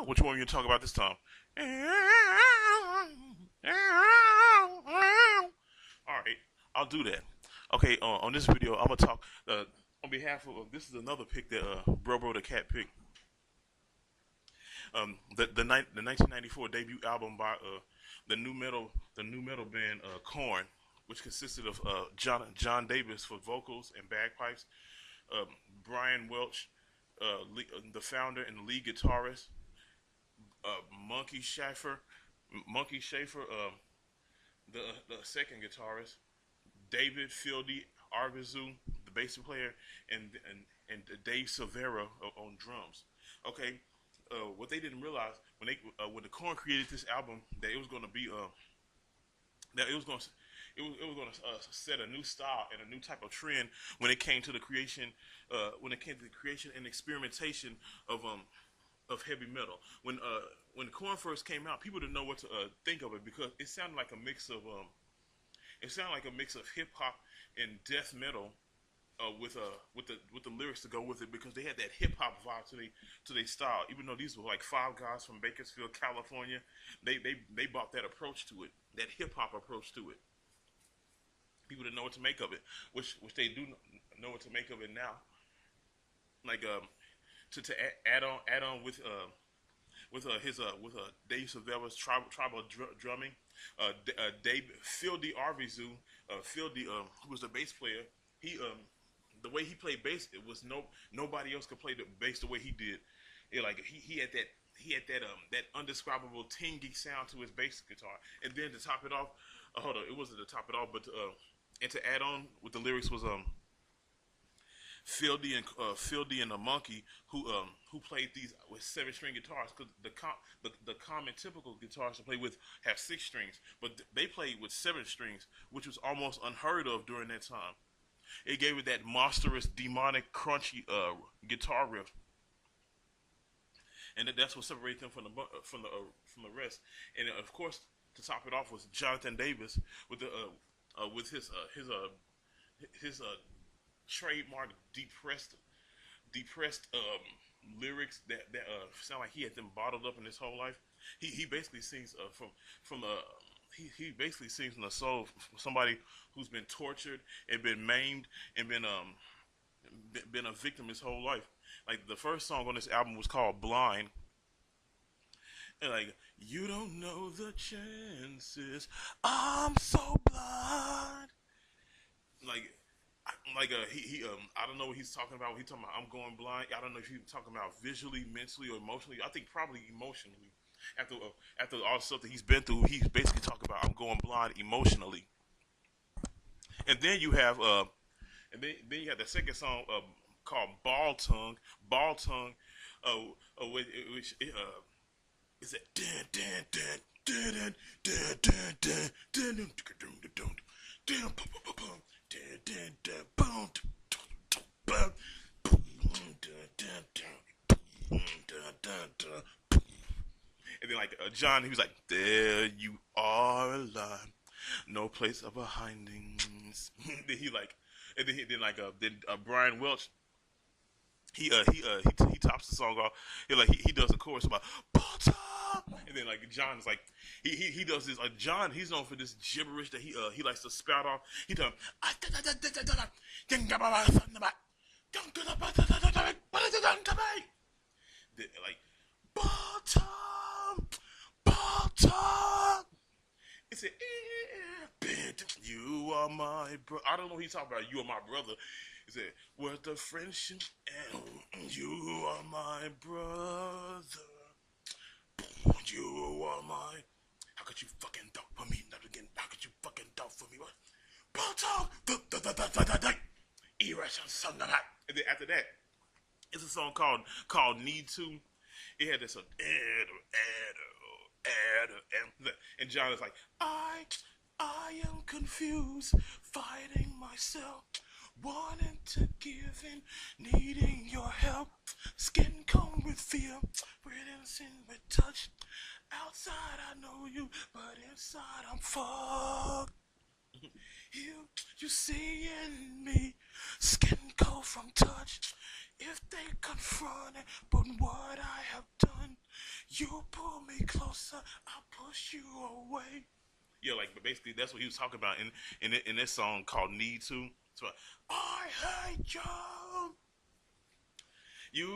Which one are you gonna talk about this time? All right, I'll do that. Okay, on this video, I'm gonna talk on behalf of. This is another pick that Bro the Cat picked. The 1994 debut album by the new metal band Korn, which consisted of John Davis for vocals and bagpipes, uh, Brian Welch, the founder and the lead guitarist, Monkey Schafer, the second guitarist, David Fieldy Arvizu, the bass player, and Dave Silvera on drums. Okay, what they didn't realize when the Korn created this album that it was going to be that it was going to set a new style and a new type of trend when it came to the creation and experimentation of heavy metal. When Korn first came out, people didn't know what to think of it because it sounded like a mix of hip hop and death metal with the lyrics to go with it because they had that hip hop vibe to their style. Even though these were like five guys from Bakersfield, California, they brought that approach to it, that hip hop approach to it. People didn't know what to make of it, which they do know what to make of it now. Like to add on with Dave Silvera's tribal drumming, Dave Fieldy Arvizu, Fieldy who was the bass player. He the way he played bass, it was nobody else could play the bass the way he did. He had that undescribable tingy sound to his bass guitar. And then to top it off, hold on, it wasn't to top it off, but and to add on with the lyrics was Fieldy and the Monkey who played these with 7-string guitars because the common typical guitars to play with have 6 strings, but they played with 7 strings, which was almost unheard of during that time. It gave it that monstrous, demonic, crunchy guitar riff, and that's what separated them from the rest. And of course, to top it off was Jonathan Davis with his trademark depressed lyrics that sound like he had them bottled up in his whole life. He basically sings from he basically sings from the soul of somebody who's been tortured and been maimed and been a victim his whole life. Like the first song on this album was called "Blind," and like you don't know the chances, I'm so blind. Like I don't know what he's talking about when he's talking about I'm going blind. I don't know if he's talking about visually, mentally, or emotionally. I think probably emotionally. After all the stuff that he's been through, he's basically talking about I'm going blind emotionally. And then you have the second song called Ball Tongue. Ball Tongue, which is it? And then like John, he was like, "There you are alive, no place of a hiding." then he like, and then Brian Welch, he tops the song off. He does a chorus about Potter, and then like John is like he does this John. He's known for this gibberish that he likes to spout off. He does like bottom, bottom. It's a you are my bro. I don't know what he's talking about. You are my brother. He said, "Where's the friendship?" And you are my brother. You are my. How could you fucking talk for me? Not again. How could you fucking talk for me? What? Bottom. Irrational son of that. And then after that, it's a song called Need To. It had this and John is like, I am confused, fighting myself, wanting to give in, needing your help. Skin cold with fear, breathing sin with touch. Outside I know you, but inside I'm fucked. You see in me, skin cold from touch. If they confront it, but what I have done, You pull me closer, I push you away. Yeah, like, but basically that's what he was talking about in this song called "Need To." So I hate you. You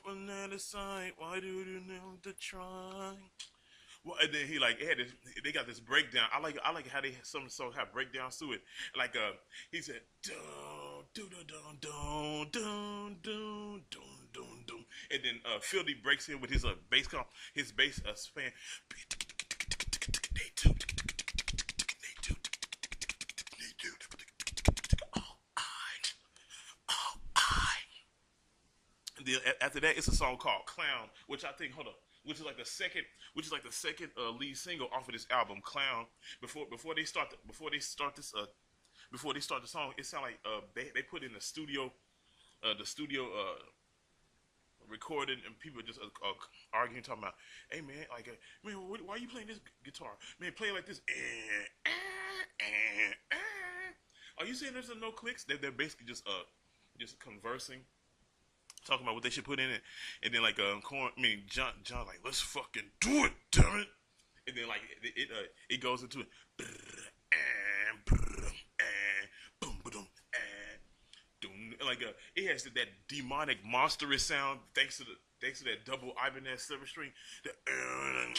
on the other side. Why do you know to try? Well, and then he like had this. They got this breakdown. I like how they some songs have breakdowns to it. Like he said, dun dun dun dun dun dun dun dun dun, and then Philly breaks in with his bass call, his bass span. Oh, I. And then after that, it's a song called "Clown," which I think, hold up, which is like the second lead single off of this album, "Clown." Before they start before they start the song, it sounds like they put in the studio recorded, and people just arguing, talking about, "Hey man, like, man, why are you playing this guitar? Man, play it like this." Are you saying there's no clicks? They're basically just conversing, talking about what they should put in it, and then like Korn, I mean John like, let's fucking do it, damn it, and then like it goes into it, like it has that demonic monstrous sound thanks to that double Ibanez silver string, and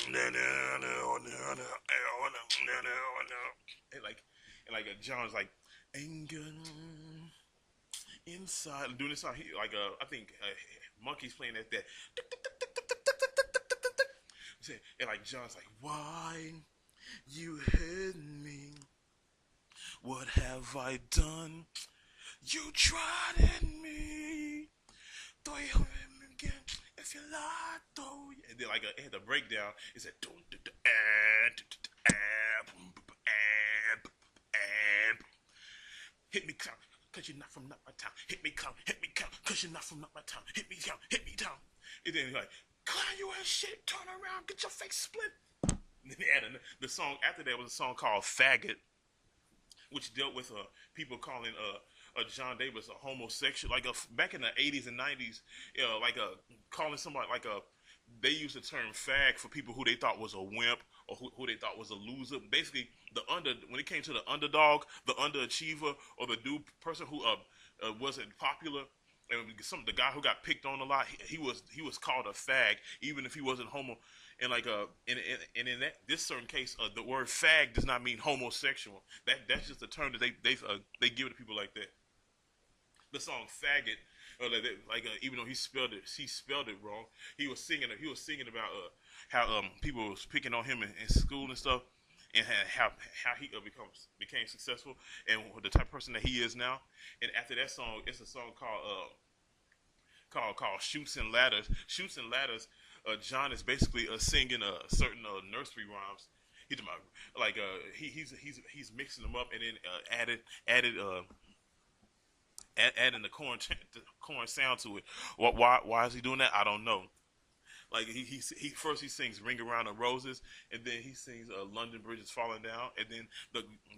like John's like, anger inside doing this song. He like I think Monkey's playing that and like John's like, why you hit me? What have I done? You tried in me. Throw you again if you lie, though. And then like it had the breakdown. It said hit me count, cause you're not from not my town. Hit me count, cause you're not from not my town. Hit me down. And then like, clown, you ain't shit, turn around, get your face split. And then they added the song after that was a song called Faggot, which dealt with people calling John Davis a homosexual, like back in the 80s and 90s, like calling somebody like they used the term fag for people who they thought was a wimp or who they thought was a loser. Basically, when it came to the underdog, the underachiever, or the dude person who wasn't popular, and the guy who got picked on a lot, he was called a fag, even if he wasn't homo. And like in this certain case, the word fag does not mean homosexual. That's just a term that they give to people like that. The song "Faggot," even though he spelled it wrong. He was singing about how people was picking on him in school and stuff, and how he became successful and the type of person that he is now. And after that song, it's a song called "Shoots and Ladders." Shoots and Ladders. John is basically singing certain nursery rhymes. He's about like he's mixing them up and then adding the Korn sound to it. Why is he doing that? I don't know. Like he first he sings "Ring Around the Roses," and then he sings "London Bridge is Falling Down," and then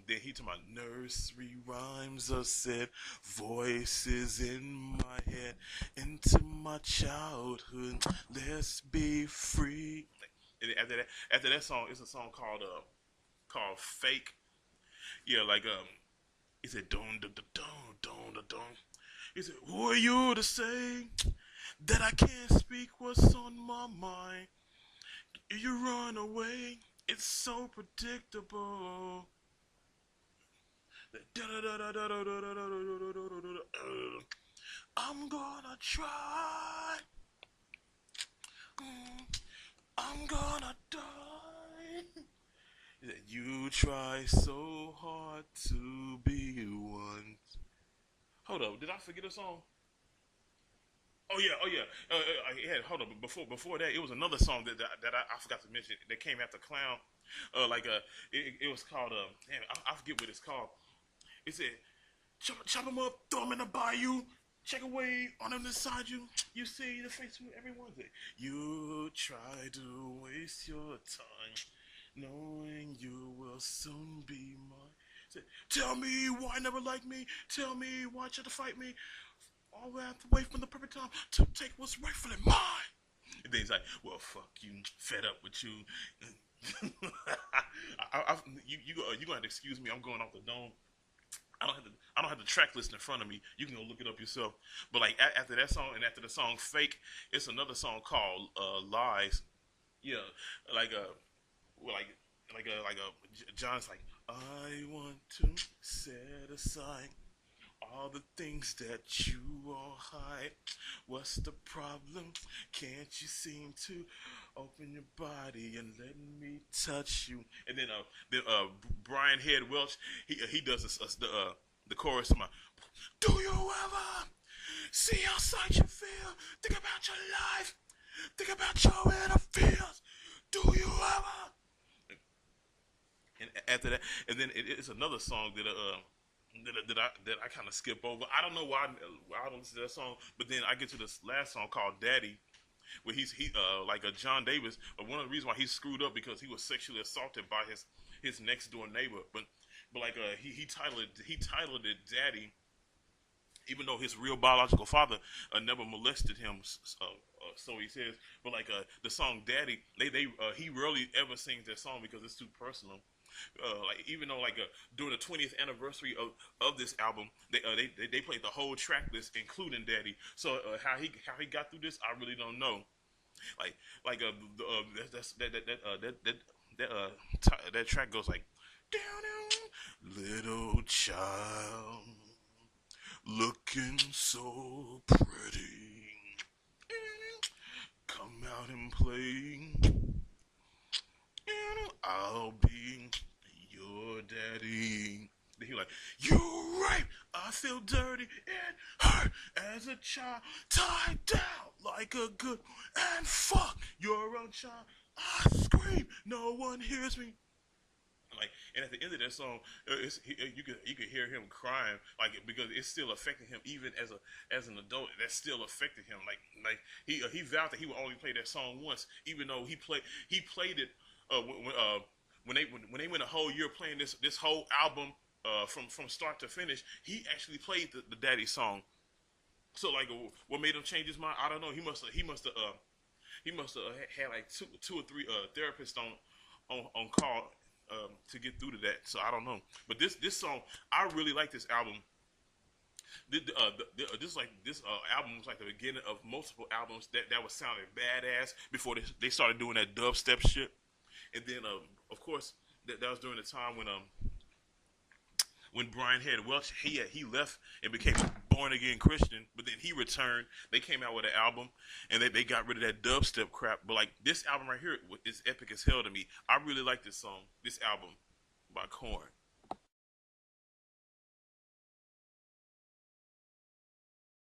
he talking about nursery rhymes are said, voices in my head, into my childhood, let's be free. And after that song, it's a song called "Fake." Yeah, like he said, "Don da da don don da don." He said, "Who are you to say that I can't speak what's on my mind? You run away, it's so predictable. I'm gonna try. I'm gonna die." You try so hard to be one. Hold up, did I forget a song? Oh yeah. Yeah. Hold up. Before that, it was another song that I forgot to mention that came after "Clown." It was called damn, I forget what it's called. It said, chop him up, throw him in the bayou, check away on him inside you. You see the face of everyone. You try to waste your time, knowing you will soon be mine. Say, tell me why never like me. Tell me why try to fight me. All we have to wait for the perfect time to take what's rightfully mine. And then he's like, well, fuck you, fed up with you. You gonna have to excuse me. I'm going off the dome. I don't have the track list in front of me. You can go look it up yourself. But like after that song and after the song "Fake," it's another song called "Lies." Yeah, like well, John's like, I want to set aside all the things that you all hide. What's the problem? Can't you seem to open your body and let me touch you? And then Brian Head Welch, he does the chorus of my. Do you ever see how sight you feel? Think about your life. Think about your inner feels. Do you ever? And after that, and then it's another song that I kind of skip over. I don't know why I don't listen to that song, but then I get to this last song called "Daddy," where he like a John Davis. But one of the reasons why he's screwed up because he was sexually assaulted by his next door neighbor. But like he titled it "Daddy," even though his real biological father never molested him. So he says. But like the song "Daddy," he rarely ever sings that song because it's too personal. Like even though like during the 20th anniversary of this album, they played the whole track list, including "Daddy." So how he got through this, I really don't know. Like that track goes like, down, little child, looking so pretty, come out and play. I'll be your daddy. Then he like, you right. I feel dirty and hurt as a child, tied down like a good and fuck. You're a child. I scream, no one hears me. Like, and at the end of that song, you could hear him crying, like because it's still affecting him even as an adult. That still affected him. Like he vowed that he would only play that song once, even though he played it when they went a whole year playing this whole album from start to finish. He actually played the Daddy song. So like, what made him change his mind? I don't know. He must have had like two or three therapists on call to get through to that. So I don't know. But this song, I really like this album. This album was like the beginning of multiple albums that was sounding badass before they started doing that dubstep shit. And then of course that was during the time when Brian Head Welch he left and became a born again Christian, but then he returned. They came out with an album and they got rid of that dubstep crap. But like this album right here is epic as hell to me. I really like this album by Korn.